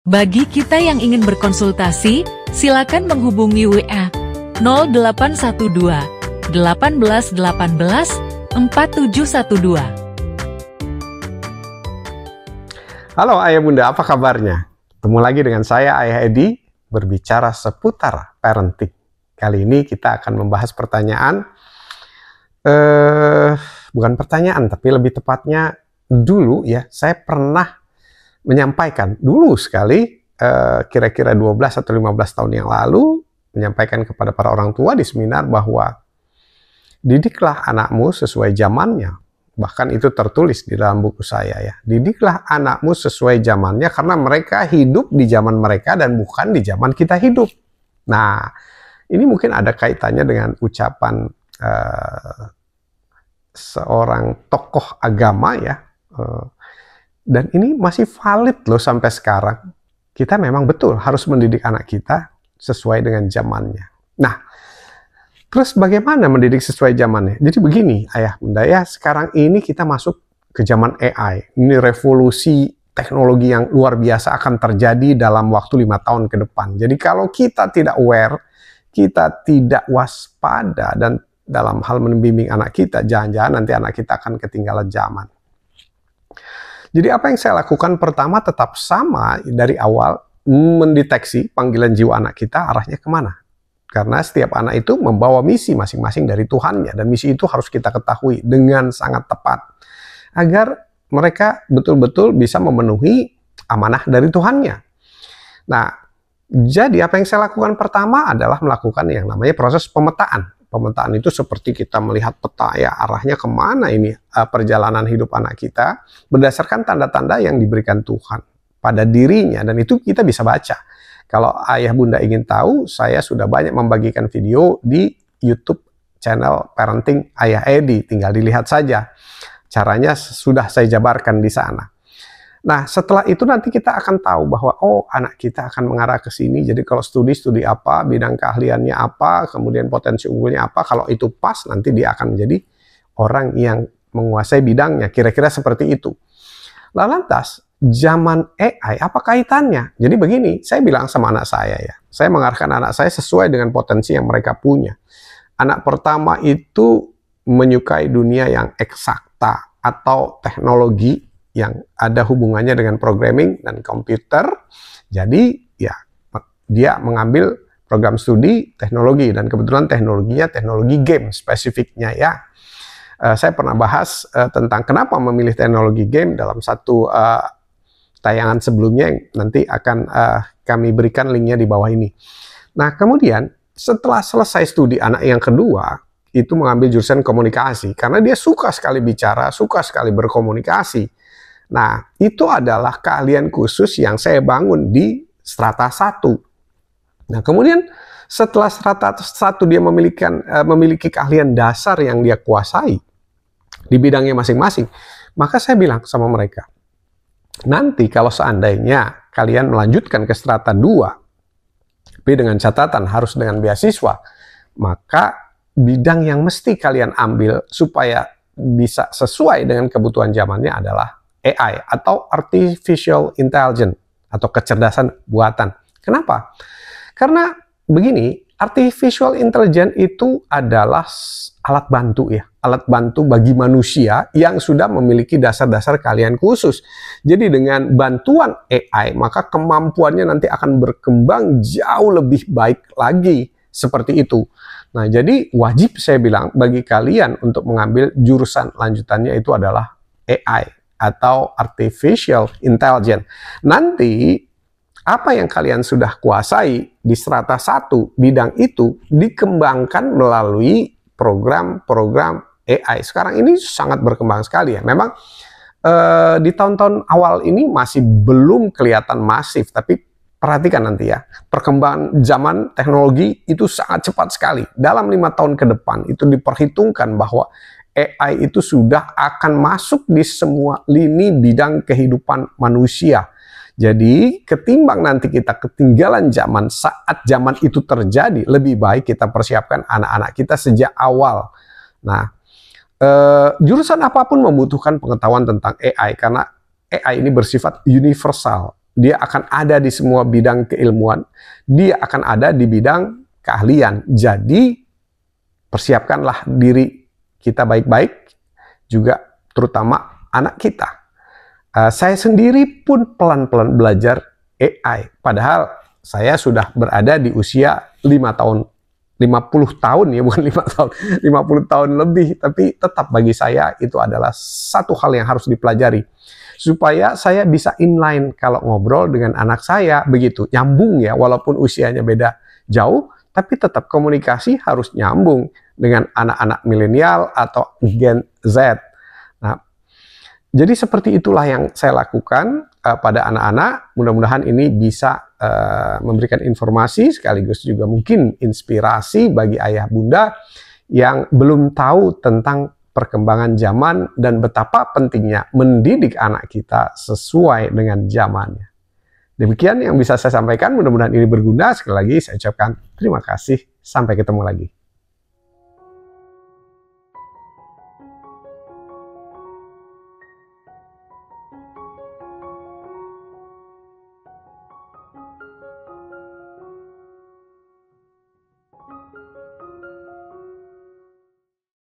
Bagi kita yang ingin berkonsultasi, silakan menghubungi WA 0812 18 18 4712. Halo Ayah Bunda, apa kabarnya? Ketemu lagi dengan saya Ayah Edi, berbicara seputar parenting. Kali ini kita akan membahas pertanyaan, bukan pertanyaan, tapi lebih tepatnya dulu ya, saya pernah menyampaikan dulu sekali, kira-kira 12 atau 15 tahun yang lalu, menyampaikan kepada para orang tua di seminar bahwa didiklah anakmu sesuai zamannya. Bahkan itu tertulis di dalam buku saya ya. Didiklah anakmu sesuai zamannya karena mereka hidup di zaman mereka dan bukan di zaman kita hidup. Nah, ini mungkin ada kaitannya dengan ucapan seorang tokoh agama ya. Dan ini masih valid loh sampai sekarang. Kita memang betul harus mendidik anak kita sesuai dengan zamannya. Nah, terus bagaimana mendidik sesuai zamannya? Jadi begini, Ayah Bunda ya, sekarang ini kita masuk ke zaman AI. Ini revolusi teknologi yang luar biasa akan terjadi dalam waktu 5 tahun ke depan. Jadi kalau kita tidak aware, kita tidak waspada dan dalam hal membimbing anak kita, jangan-jangan nanti anak kita akan ketinggalan zaman. Jadi apa yang saya lakukan pertama tetap sama dari awal, mendeteksi panggilan jiwa anak kita arahnya kemana. Karena setiap anak itu membawa misi masing-masing dari Tuhannya. Dan misi itu harus kita ketahui dengan sangat tepat. Agar mereka betul-betul bisa memenuhi amanah dari Tuhannya. Nah, jadi apa yang saya lakukan pertama adalah melakukan yang namanya proses pemetaan. Pemetaan itu seperti kita melihat peta ya, arahnya kemana ini perjalanan hidup anak kita berdasarkan tanda-tanda yang diberikan Tuhan pada dirinya, dan itu kita bisa baca. Kalau Ayah Bunda ingin tahu, saya sudah banyak membagikan video di YouTube channel Parenting Ayah Edi, tinggal dilihat saja. Caranya sudah saya jabarkan di sana. Nah, setelah itu nanti kita akan tahu bahwa oh, anak kita akan mengarah ke sini. Jadi kalau studi apa, bidang keahliannya apa, kemudian potensi unggulnya apa. Kalau itu pas, nanti dia akan menjadi orang yang menguasai bidangnya. Kira-kira seperti itu. Lalu lantas, zaman AI apa kaitannya? Jadi begini, saya bilang sama anak saya ya. Saya mengarahkan anak saya sesuai dengan potensi yang mereka punya. Anak pertama itu menyukai dunia yang eksakta atau teknologi yang ada hubungannya dengan programming dan komputer. Jadi ya dia mengambil program studi teknologi, dan kebetulan teknologinya teknologi game spesifiknya ya. Saya pernah bahas tentang kenapa memilih teknologi game dalam satu tayangan sebelumnya yang nanti akan kami berikan linknya di bawah ini. Nah, kemudian setelah selesai studi, anak yang kedua itu mengambil jurusan komunikasi karena dia suka sekali bicara, suka sekali berkomunikasi. Nah, itu adalah keahlian khusus yang saya bangun di strata 1. Nah, kemudian setelah strata 1 dia memiliki keahlian dasar yang dia kuasai di bidangnya masing-masing, maka saya bilang sama mereka, nanti kalau seandainya kalian melanjutkan ke strata 2, tapi dengan catatan harus dengan beasiswa, maka bidang yang mesti kalian ambil supaya bisa sesuai dengan kebutuhan zamannya adalah AI atau Artificial Intelligence atau kecerdasan buatan. Kenapa? Karena begini, Artificial Intelligence itu adalah alat bantu ya, alat bantu bagi manusia yang sudah memiliki dasar-dasar keahlian khusus. Jadi dengan bantuan AI, maka kemampuannya nanti akan berkembang jauh lebih baik lagi seperti itu. Nah, jadi wajib saya bilang bagi kalian untuk mengambil jurusan lanjutannya itu adalah AI atau Artificial Intelligence. Nanti apa yang kalian sudah kuasai di strata 1 bidang itu dikembangkan melalui program-program AI. Sekarang ini sangat berkembang sekali ya. Memang di tahun-tahun awal ini masih belum kelihatan masif, tapi perhatikan nanti ya, perkembangan zaman teknologi itu sangat cepat sekali. Dalam 5 tahun ke depan itu diperhitungkan bahwa AI itu sudah akan masuk di semua lini bidang kehidupan manusia. Jadi ketimbang nanti kita ketinggalan zaman saat zaman itu terjadi, lebih baik kita persiapkan anak-anak kita sejak awal. Nah, jurusan apapun membutuhkan pengetahuan tentang AI karena AI ini bersifat universal. dia akan ada di semua bidang keilmuan, dia akan ada di bidang keahlian. Jadi persiapkanlah diri kita baik-baik, juga terutama anak kita. Saya sendiri pun pelan-pelan belajar AI, padahal saya sudah berada di usia 5 tahun, 50 tahun ya, bukan 5 tahun, 50 tahun lebih, tapi tetap bagi saya itu adalah satu hal yang harus dipelajari. Supaya saya bisa inline kalau ngobrol dengan anak saya, begitu, nyambung ya, walaupun usianya beda jauh, tapi tetap komunikasi harus nyambung dengan anak-anak milenial atau Gen Z. Nah, jadi seperti itulah yang saya lakukan pada anak-anak. Mudah-mudahan ini bisa memberikan informasi sekaligus juga mungkin inspirasi bagi ayah bunda yang belum tahu tentang perkembangan zaman dan betapa pentingnya mendidik anak kita sesuai dengan zamannya. Demikian yang bisa saya sampaikan, mudah-mudahan ini berguna. Sekali lagi saya ucapkan terima kasih, sampai ketemu lagi.